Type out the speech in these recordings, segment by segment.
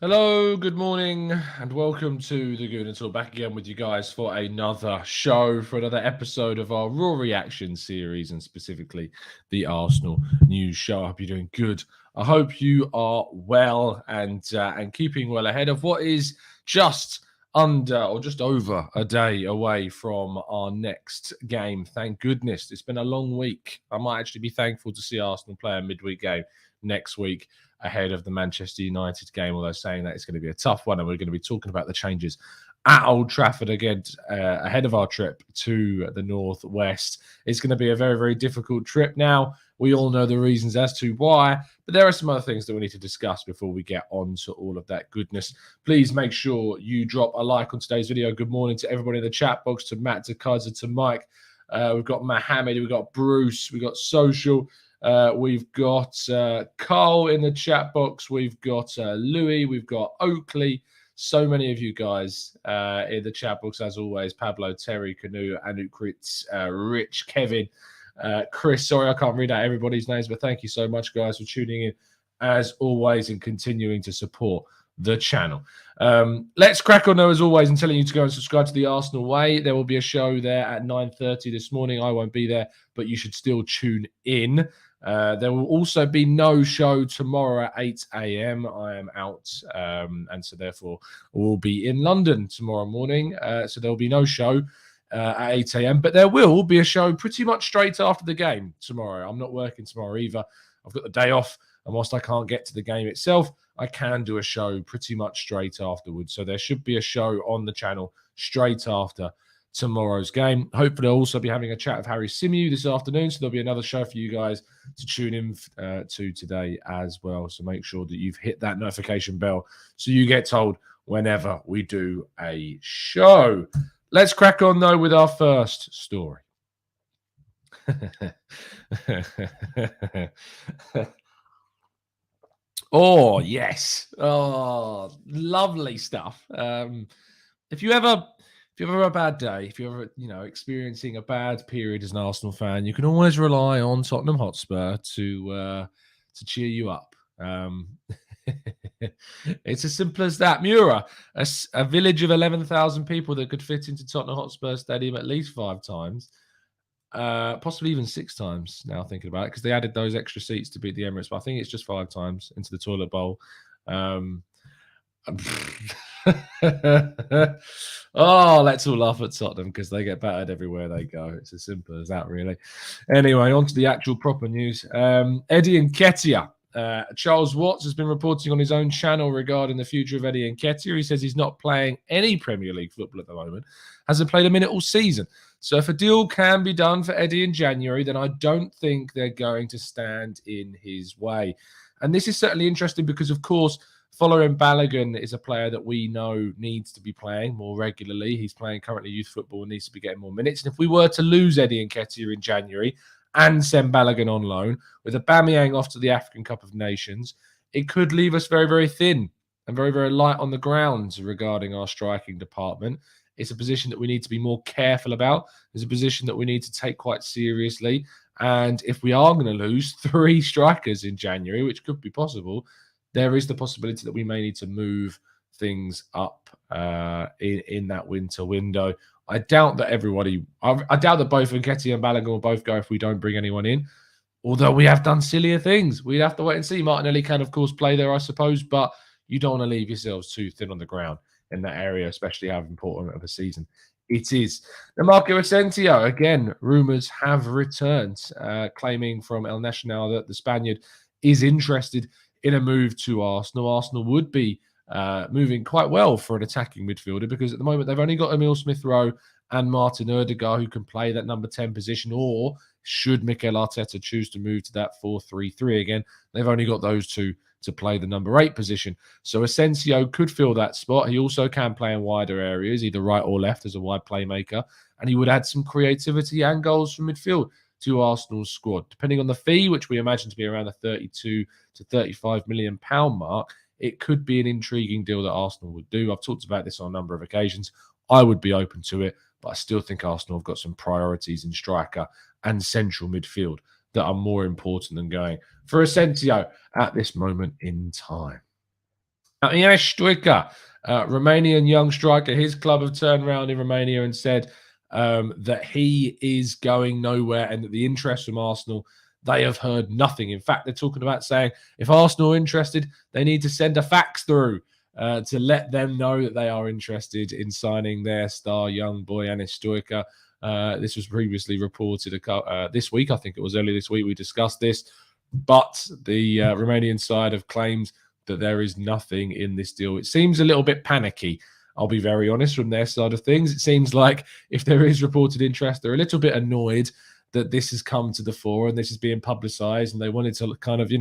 Hello, good morning, and welcome to the Gooner Talk. Back again with you guys for another show, for another episode of our Raw Reaction series, and specifically the Arsenal news show. I hope you're doing good. I hope you are well and keeping well ahead of what is just under or just over a day away from our next game. Thank goodness. It's been a long week. I might actually be thankful to see Arsenal play a midweek game next week ahead of the Manchester United game, although saying that it's going to be a tough one, and we're going to be talking about the changes at Old Trafford again ahead of our trip to the Northwest. It's going to be a very, very difficult trip now. We all know the reasons as to why, but there are some other things that we need to discuss before we get on to all of that goodness. Please make sure you drop a like on today's video. Good morning to everybody in the chat box, to Matt, to Kaiser, to Mike. We've got Mohammed, we've got Bruce, we've got Social. We've got Carl in the chat box. We've got Louis. We've got Oakley. So many of you guys in the chat box, as always. Pablo, Terry, Canoe, Anukrit, Rich, Kevin, Chris. Sorry, I can't read out everybody's names, but thank you so much, guys, for tuning in, as always, and continuing to support the channel. Let's crack on, though, as always, and telling you to go and subscribe to the Arsenal Way. There will be a show there at 9:30 this morning. I won't be there, but you should still tune in. There will also be no show tomorrow at 8 a.m. I am out, and so therefore we'll be in London tomorrow morning. So there will be no show at 8 a.m. But there will be a show pretty much straight after the game tomorrow. I'm not working tomorrow either. I've got the day off, and whilst I can't get to the game itself, I can do a show pretty much straight afterwards. So there should be a show on the channel straight after tomorrow's game. Hopefully, I'll also be having a chat with Harry Simew this afternoon, so there'll be another show for you guys to tune in to today as well. So make sure that you've hit that notification bell so you get told whenever we do a show. Let's crack on, though, with our first story. Oh, yes. Oh, lovely stuff. If you ever have a bad day, if you're ever, experiencing a bad period as an Arsenal fan, you can always rely on Tottenham Hotspur to cheer you up. It's as simple as that. Mura, a village of 11,000 people that could fit into Tottenham Hotspur Stadium at least 5 times, possibly even 6 times. Now thinking about it, because they added those extra seats to beat the Emirates, but I think it's just 5 times into the toilet bowl. Oh, let's all laugh at Tottenham because they get battered everywhere they go. It's as simple as that, really. Anyway, on to the actual proper news. Eddie Nketiah. Charles Watts has been reporting on his own channel regarding the future of Eddie Nketiah. He says he's not playing any Premier League football at the moment, hasn't played a minute all season. So if a deal can be done for Eddie in January, then I don't think they're going to stand in his way. And this is certainly interesting because, of course, Folarin Balogun is a player that we know needs to be playing more regularly. He's playing currently youth football and needs to be getting more minutes. And if we were to lose Eddie Nketiah in January and send Balogun on loan, with Aubameyang off to the African Cup of Nations, it could leave us very, very thin and very, very light on the ground regarding our striking department. It's a position that we need to be more careful about. It's a position that we need to take quite seriously. And if we are going to lose 3 strikers in January, which could be possible, there is the possibility that we may need to move things up in that winter window. I doubt that I doubt that both Nketiah and Balogun will both go if we don't bring anyone in. Although we have done sillier things. We'd have to wait and see. Martinelli can, of course, play there, I suppose, but you don't want to leave yourselves too thin on the ground in that area, especially how important of a season it is. Now, Marco Asensio, again, rumours have returned, claiming from El Nacional that the Spaniard is interested in a move to Arsenal. Arsenal would be moving quite well for an attacking midfielder because at the moment they've only got Emil Smith-Rowe and Martin Odegaard who can play that number 10 position, or should Mikel Arteta choose to move to that 4-3-3 again, they've only got those two to play the number 8 position. So Asensio could fill that spot. He also can play in wider areas, either right or left as a wide playmaker, and he would add some creativity and goals from midfield to Arsenal's squad. Depending on the fee, which we imagine to be around the 32 to 35 million pound mark, it could be an intriguing deal that Arsenal would do. I've talked about this on a number of occasions. I would be open to it, but I still think Arsenal have got some priorities in striker and central midfield that are more important than going for Asensio at this moment in time. Janes Stoica, Romanian young striker, his club have turned around in Romania and said that he is going nowhere and that the interest from Arsenal, they have heard nothing. In fact, they're talking about saying if Arsenal are interested, they need to send a fax through to let them know that they are interested in signing their star young boy, Janes Stoica. This was previously reported this week. I think it was early this week we discussed this. But the Romanian side have claimed that there is nothing in this deal. It seems a little bit panicky, I'll be very honest, from their side of things. It seems like if there is reported interest, they're a little bit annoyed that this has come to the fore and this is being publicized, and they wanted to kind of,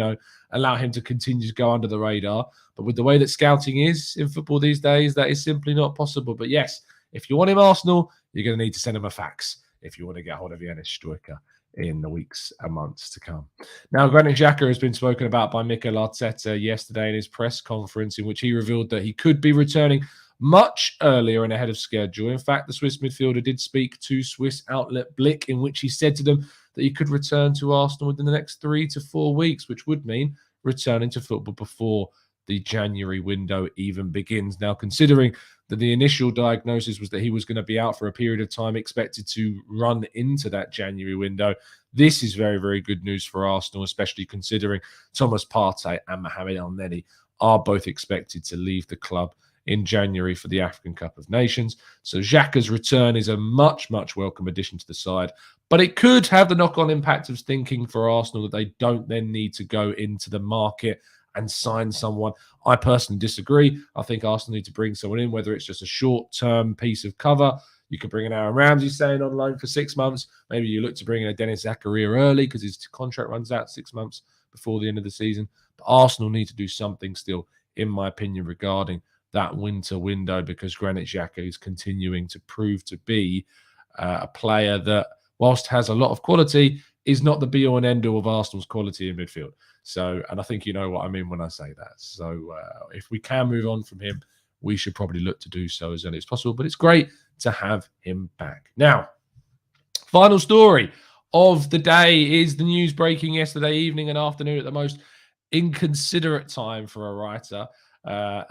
allow him to continue to go under the radar. But with the way that scouting is in football these days, that is simply not possible. But yes, if you want him Arsenal, you're going to need to send him a fax if you want to get hold of Janes Stoica in the weeks and months to come. Now, Granit Xhaka has been spoken about by Mikel Arteta yesterday in his press conference, in which he revealed that he could be returning much earlier and ahead of schedule. In fact, the Swiss midfielder did speak to Swiss outlet Blick, in which he said to them that he could return to Arsenal within the next 3 to 4 weeks, which would mean returning to football before the January window even begins. Now, considering that the initial diagnosis was that he was going to be out for a period of time, expected to run into that January window, this is very, very good news for Arsenal, especially considering Thomas Partey and Mohamed Elneny are both expected to leave the club in January for the African Cup of Nations. So Xhaka's return is a much, much welcome addition to the side. But it could have the knock-on impact of thinking for Arsenal that they don't then need to go into the market and sign someone. I personally disagree. I think Arsenal need to bring someone in, whether it's just a short-term piece of cover. You could bring in Aaron Ramsey staying on loan for 6 months. Maybe you look to bring in a Dennis Zakaria early because his contract runs out 6 months before the end of the season. But Arsenal need to do something still, in my opinion, regarding that winter window, because Granit Xhaka is continuing to prove to be a player that, whilst has a lot of quality, is not the be-all and end-all of Arsenal's quality in midfield. So, and I think you know what I mean when I say that. So if we can move on from him, we should probably look to do so as early as possible. But it's great to have him back. Now, final story of the day is the news breaking yesterday evening and afternoon at the most inconsiderate time for a writer,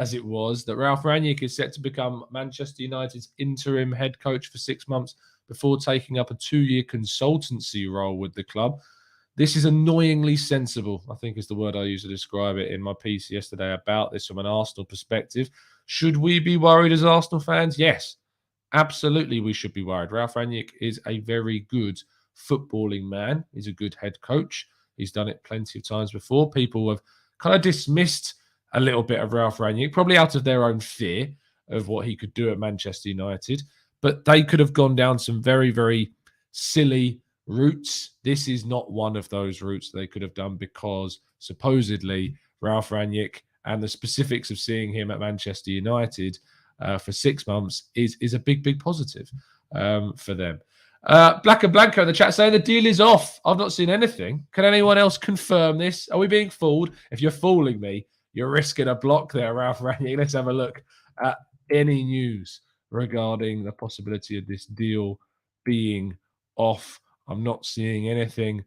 as it was, that Ralf Rangnick is set to become Manchester United's interim head coach for 6 months before taking up a 2-year consultancy role with the club. This is annoyingly sensible, I think is the word I used to describe it in my piece yesterday about this from an Arsenal perspective. Should we be worried as Arsenal fans? Yes, absolutely we should be worried. Ralf Rangnick is a very good footballing man. He's a good head coach. He's done it plenty of times before. People have kind of dismissed a little bit of Ralf Rangnick, probably out of their own fear of what he could do at Manchester United. But they could have gone down some very, very silly routes. This is not one of those routes they could have done, because supposedly Ralf Rangnick and the specifics of seeing him at Manchester United for 6 months is a big, big positive for them. Black and Blanco in the chat saying the deal is off. I've not seen anything. Can anyone else confirm this? Are we being fooled? If you're fooling me, you're risking a block there, Ralf Rangnick. Let's have a look at any news regarding the possibility of this deal being off. I'm not seeing anything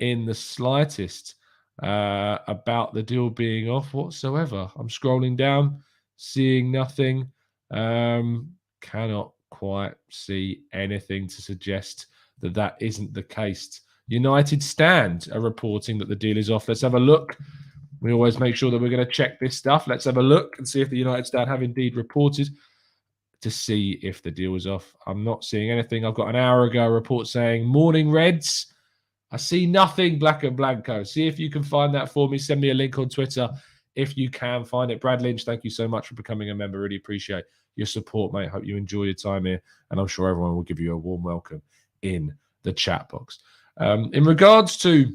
in the slightest about the deal being off whatsoever. I'm scrolling down, seeing nothing. Cannot quite see anything to suggest that that isn't the case. United Stand are reporting that the deal is off. Let's have a look. We always make sure that we're going to check this stuff. Let's have a look and see if the United Stand have indeed reported to see if the deal is off. I'm not seeing anything. I've got an hour ago a report saying morning Reds. I see nothing. Black and Blanco. See if you can find that for me. Send me a link on Twitter if you can find it. Brad Lynch, thank you so much for becoming a member. Really appreciate your support, mate. Hope you enjoy your time here, and I'm sure everyone will give you a warm welcome in the chat box. In regards to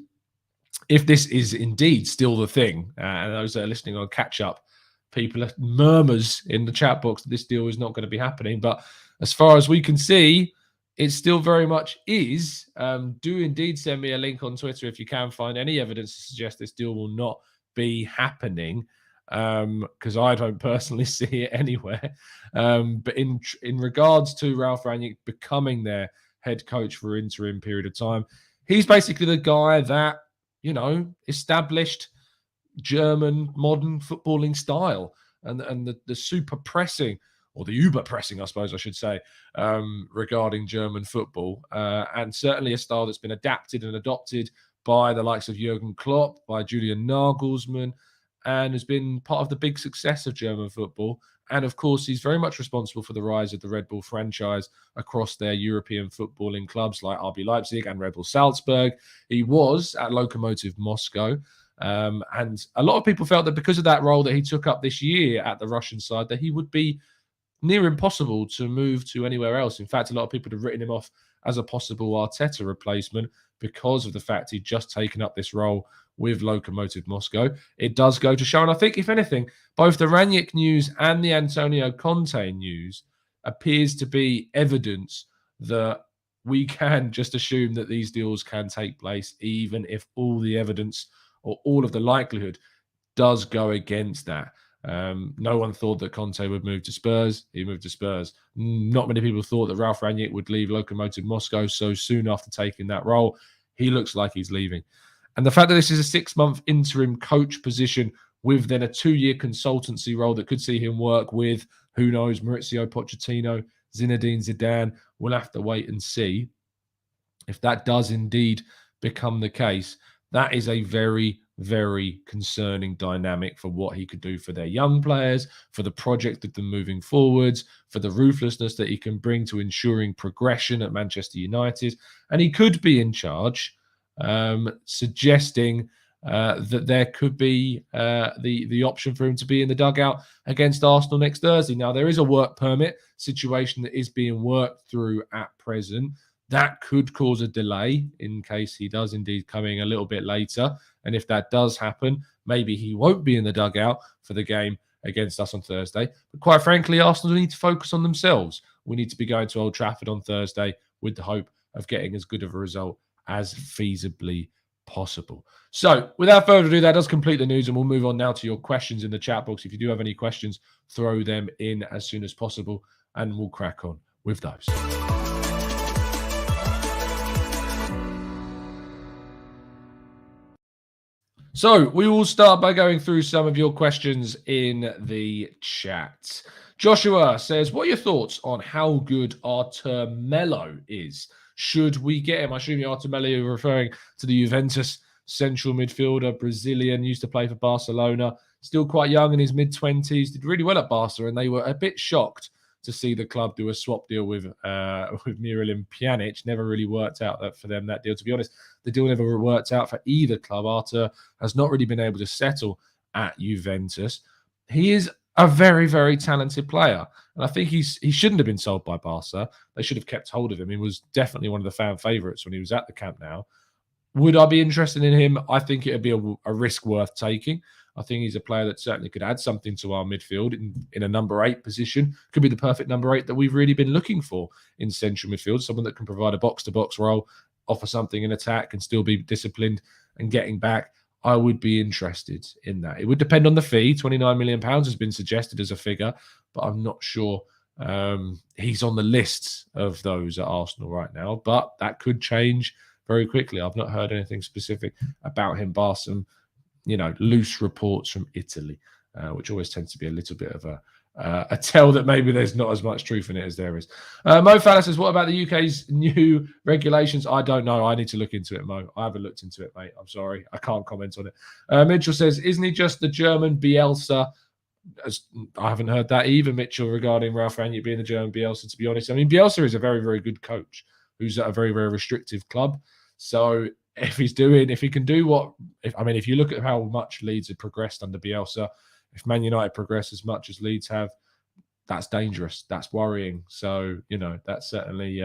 if this is indeed still the thing, and those that are listening on catch up, people have murmurs in the chat box that this deal is not going to be happening. But as far as we can see, it still very much is. Do indeed send me a link on Twitter if you can find any evidence to suggest this deal will not be happening, because I don't personally see it anywhere. But in regards to Ralf Rangnick becoming their head coach for an interim period of time, he's basically the guy that, established German modern footballing style and the super pressing, or the uber pressing, I suppose I should say, regarding German football. And certainly a style that's been adapted and adopted by the likes of Jurgen Klopp, by Julian Nagelsmann, and has been part of the big success of German football. And of course, he's very much responsible for the rise of the Red Bull franchise across their European footballing clubs like RB Leipzig and Red Bull Salzburg. He was at Lokomotiv Moscow. And a lot of people felt that because of that role that he took up this year at the Russian side, that he would be near impossible to move to anywhere else. In fact, a lot of people have written him off as a possible Arteta replacement because of the fact he'd just taken up this role with Lokomotiv Moscow. It does go to show, and I think, if anything, both the Rangnick news and the Antonio Conte news appears to be evidence that we can just assume that these deals can take place, even if all the evidence or all of the likelihood does go against that. No one thought that Conte would move to Spurs. He moved to Spurs. Not many people thought that Ralf Rangnick would leave Lokomotiv Moscow so soon after taking that role. He looks like he's leaving. And the fact that this is a 6-month interim coach position with then a 2-year consultancy role that could see him work with, who knows, Maurizio Pochettino, Zinedine Zidane. We'll have to wait and see. If that does indeed become the case, that is a very, very concerning dynamic for what he could do for their young players, for the project of them moving forwards, for the ruthlessness that he can bring to ensuring progression at Manchester United. And he could be in charge, suggesting that there could be the option for him to be in the dugout against Arsenal next Thursday. Now, there is a work permit situation that is being worked through at present. That could cause a delay in case he does indeed come in a little bit later. And if that does happen, maybe he won't be in the dugout for the game against us on Thursday. But quite frankly, Arsenal need to focus on themselves. We need to be going to Old Trafford on Thursday with the hope of getting as good of a result as feasibly possible. So without further ado, that does complete the news, and we'll move on now to your questions in the chat box. If you do have any questions, throw them in as soon as possible, and we'll crack on with those. So we will start by going through some of your questions in the chat. Joshua says, what are your thoughts on how good Artur Melo is? Should we get him? I assume Artur Melo, you're referring to the Juventus central midfielder, Brazilian, used to play for Barcelona, still quite young in his mid-20s, did really well at Barca, and they were a bit shocked to see the club do a swap deal with Miralem Pjanic. Never really worked out for them, that deal. To be honest, the deal never worked out for either club. Artur has not really been able to settle at Juventus. He is a very, very talented player. And I think he shouldn't have been sold by Barca. They should have kept hold of him. He was definitely one of the fan favourites when he was at the Camp Nou. Would I be interested in him? I think it would be a risk worth taking. I think he's a player that certainly could add something to our midfield in a number 8 position. Could be the perfect number 8 that we've really been looking for in central midfield. Someone that can provide a box-to-box role, offer something in attack, and still be disciplined and getting back. I would be interested in that. It would depend on the fee. £29 million has been suggested as a figure, but I'm not sure he's on the list of those at Arsenal right now. But that could change very quickly. I've not heard anything specific about him, bar some loose reports from Italy, which always tends to be a little bit of a tell that maybe there's not as much truth in it as there is. Mo Falla says, what about the UK's new regulations? I don't know. I need to look into it, Mo. I haven't looked into it, mate. I'm sorry. I can't comment on it. Mitchell says, isn't he just the German Bielsa? I haven't heard that either, Mitchell, regarding Ralf Rangnick being the German Bielsa, to be honest. I mean, Bielsa is a very, very good coach who's at a very, very restrictive club. So if he can do if you look at how much Leeds have progressed under Bielsa, if Man United progress as much as Leeds have, that's dangerous. That's worrying. So, that's certainly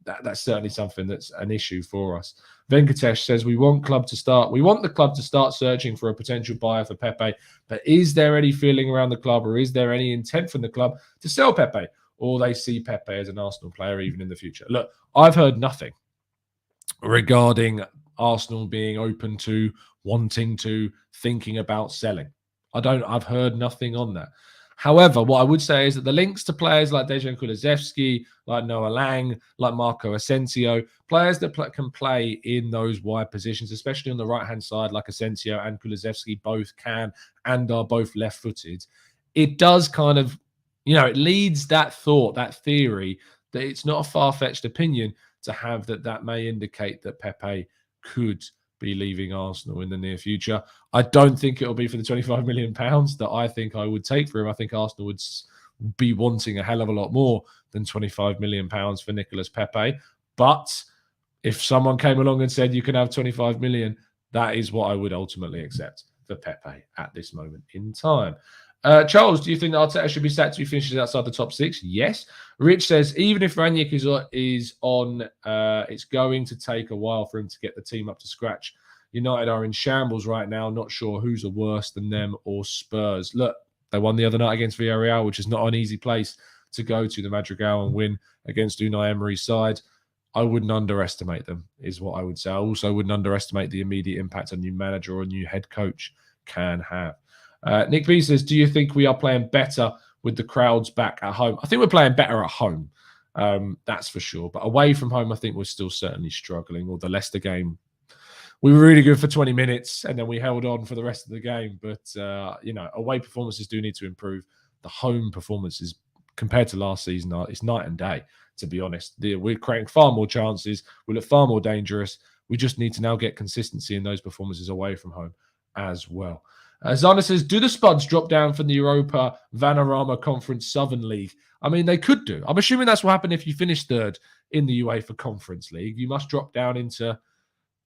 that's certainly something that's an issue for us. Nketiah says, we want the club to start searching for a potential buyer for Pepe, but is there any feeling around the club, or is there any intent from the club to sell Pepe, or they see Pepe as an Arsenal player even in the future? Look, I've heard nothing regarding Arsenal being open to, wanting to, thinking about selling. I've heard nothing on that. However, what I would say is that the links to players like Dejan Kulusevski, like Noah Lang, like Marco Asensio, players that can play in those wide positions, especially on the right-hand side, like Asensio and Kulusevski both can and are both left-footed, it does kind of, it leads that thought, that theory, that it's not a far-fetched opinion to have that may indicate that Pepe could be leaving Arsenal in the near future. I don't think it'll be for the £25 million that I think I would take for him. I think Arsenal would be wanting a hell of a lot more than £25 million for Nicolas Pepe. But if someone came along and said you can have 25 million, that is what I would ultimately accept for Pepe at this moment in time. Charles, do you think that Arteta should be sacked if he finishes outside the top 6? Yes. Rich says, even if Rangnick is on, it's going to take a while for him to get the team up to scratch. United are in shambles right now. Not sure who's worse than them or Spurs. Look, they won the other night against Villarreal, which is not an easy place to go to, the Madrigal, and win against Unai Emery's side. I wouldn't underestimate them, is what I would say. I also wouldn't underestimate the immediate impact a new manager or a new head coach can have. Nick B says, do you think we are playing better with the crowds back at home? I think we're playing better at home. That's for sure. But away from home, I think we're still certainly struggling. Or the Leicester game, we were really good for 20 minutes and then we held on for the rest of the game. But, away performances do need to improve. The home performances compared to last season, it's night and day, to be honest. We're creating far more chances. We look far more dangerous. We just need to now get consistency in those performances away from home as well. Zana says, do the Spuds drop down from the Europa Vanarama Conference Southern League? I mean, they could do. I'm assuming that's what happened if you finish third in the UEFA Conference League. You must drop down into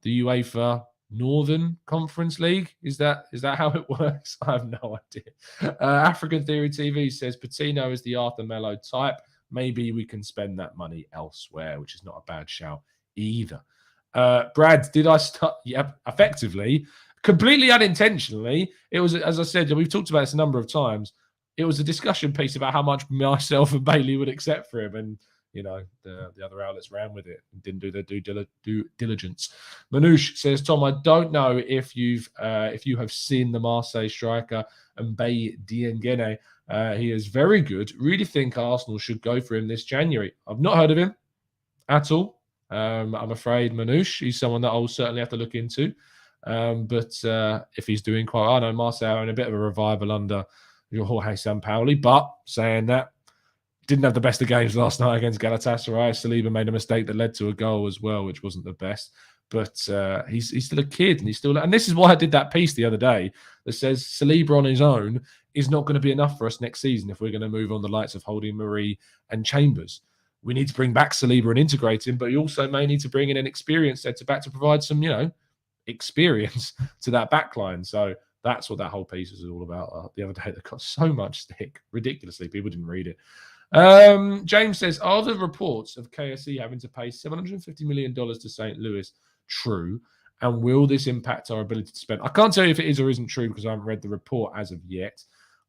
the UEFA Northern Conference League. Is that how it works? I have no idea. African Theory TV says, Patino is the Arthur Melo type. Maybe we can spend that money elsewhere, which is not a bad shout either. Brad, did I start? Yep, effectively. Completely unintentionally, it was, as I said, we've talked about this a number of times, it was a discussion piece about how much myself and Bailey would accept for him, and, the other outlets ran with it and didn't do their due diligence. Manouche says, Tom, I don't know if you have seen the Marseille striker, Mbaye Diengene. He is very good. Really think Arsenal should go for him this January. I've not heard of him at all. I'm afraid, Manouche, he's someone that I'll certainly have to look into. But if he's doing quite well, I know Marseille are in a bit of a revival under Jorge Sampaoli, but saying that, didn't have the best of games last night against Galatasaray. Saliba made a mistake that led to a goal as well, which wasn't the best. But he's still a kid, and this is why I did that piece the other day that says Saliba on his own is not going to be enough for us next season if we're going to move on the likes of Holding Marie and Chambers. We need to bring back Saliba and integrate him, but you also may need to bring in an experienced centre back to provide some, experience to that backline. So that's what that whole piece is all about. The other day, they got so much stick, ridiculously. People didn't read it. James says, are the reports of KSE having to pay $750 million to St. Louis true? And will this impact our ability to spend? I can't tell you if it is or isn't true because I haven't read the report as of yet.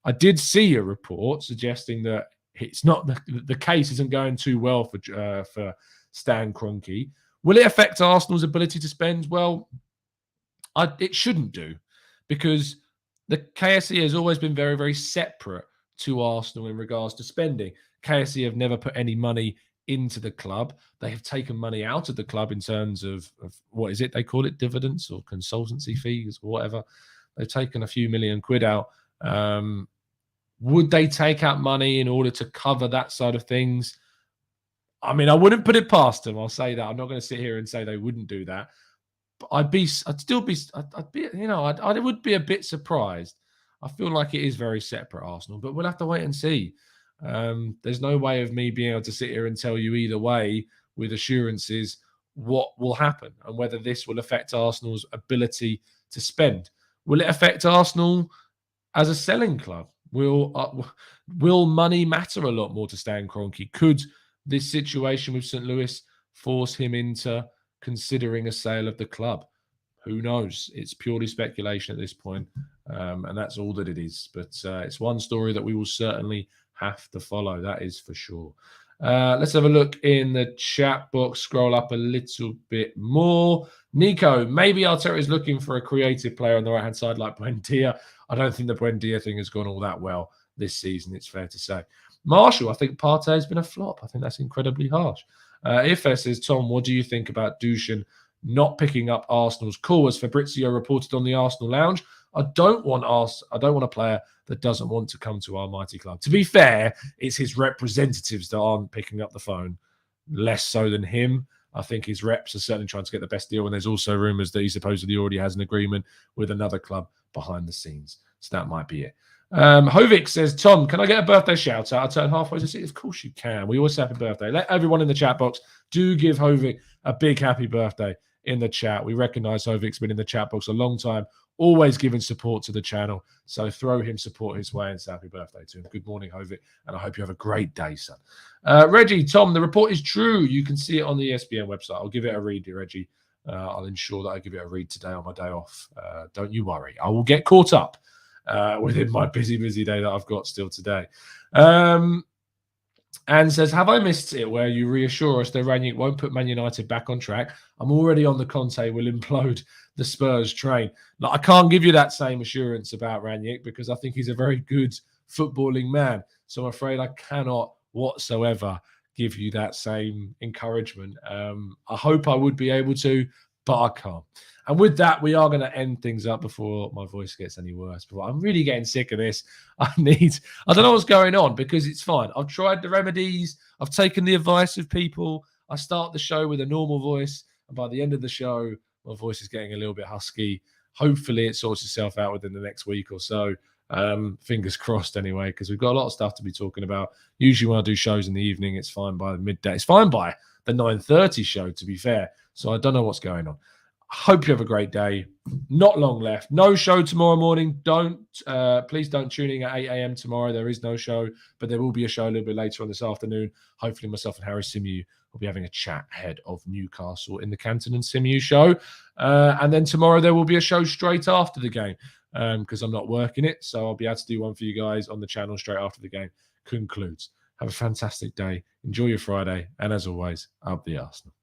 I did see a report suggesting that it's not the case isn't going too well for Stan Kroenke. Will it affect Arsenal's ability to spend? Well, it shouldn't do, because the KSE has always been very, very separate to Arsenal in regards to spending. KSE have never put any money into the club. They have taken money out of the club in terms of what is it? They call it dividends or consultancy fees or whatever. They've taken a few million quid out. Would they take out money in order to cover that side of things? I mean, I wouldn't put it past them. I'll say that. I'm not going to sit here and say they wouldn't do that. But I would be a bit surprised. I feel like it is very separate, Arsenal, but we'll have to wait and see. There's no way of me being able to sit here and tell you either way with assurances what will happen and whether this will affect Arsenal's ability to spend. Will it affect Arsenal as a selling club? Will money matter a lot more to Stan Kroenke? Could this situation with St. Louis force him into considering a sale of the club? Who knows? It's purely speculation at this point, and that's all that it is. But it's one story that we will certainly have to follow, that is for sure. Let's have a look in the chat box, scroll up a little bit more. Nico, maybe Arteta is looking for a creative player on the right-hand side like Buendia. I don't think the Buendia thing has gone all that well. this season, it's fair to say. Marshall, I think Partey has been a flop. I think that's incredibly harsh. Ife says, Tom, what do you think about Dushan not picking up Arsenal's call? As Fabrizio reported on the Arsenal Lounge, I don't want a player that doesn't want to come to our mighty club. To be fair, it's his representatives that aren't picking up the phone, less so than him. I think his reps are certainly trying to get the best deal, and there's also rumours that he supposedly already has an agreement with another club behind the scenes. So that might be it. Hovik says, Tom, can I get a birthday shout out? I turn halfway to see. Of course you can. We always say happy birthday. Let everyone in the chat box do give Hovik a big happy birthday in the chat. We recognise Hovik's been in the chat box a long time, always giving support to the channel. So throw him support his way and say happy birthday to him. Good morning, Hovik, and I hope you have a great day, son. Reggie, Tom, the report is true. You can see it on the ESPN website. I'll give it a read, Reggie. I'll ensure that I give it a read today on my day off. Don't you worry. I will get caught up within my busy day that I've got still today. And says, have I missed it where you reassure us that Rangnick won't put Man United back on track? I'm already on the Conte will implode the Spurs train. Like, I can't give you that same assurance about Rangnick because I think he's a very good footballing man. So I'm afraid I cannot whatsoever give you that same encouragement. I hope I would be able to, but I can't. And with that, we are going to end things up before my voice gets any worse. But I'm really getting sick of this. I don't know what's going on because it's fine. I've tried the remedies. I've taken the advice of people. I start the show with a normal voice. And by the end of the show, my voice is getting a little bit husky. Hopefully it sorts itself out within the next week or so. Fingers crossed anyway, because we've got a lot of stuff to be talking about. Usually when I do shows in the evening, it's fine by midday. It's fine by the 9:30 show, to be fair. So I don't know what's going on. I hope you have a great day. Not long left. No show tomorrow morning. Please don't tune in at 8 a.m. tomorrow. There is no show, but there will be a show a little bit later on this afternoon. Hopefully myself and Harry Simew will be having a chat ahead of Newcastle in the Canton and Simew show. And then tomorrow there will be a show straight after the game because I'm not working it. So I'll be able to do one for you guys on the channel straight after the game concludes. Have a fantastic day. Enjoy your Friday. And as always, up the Arsenal.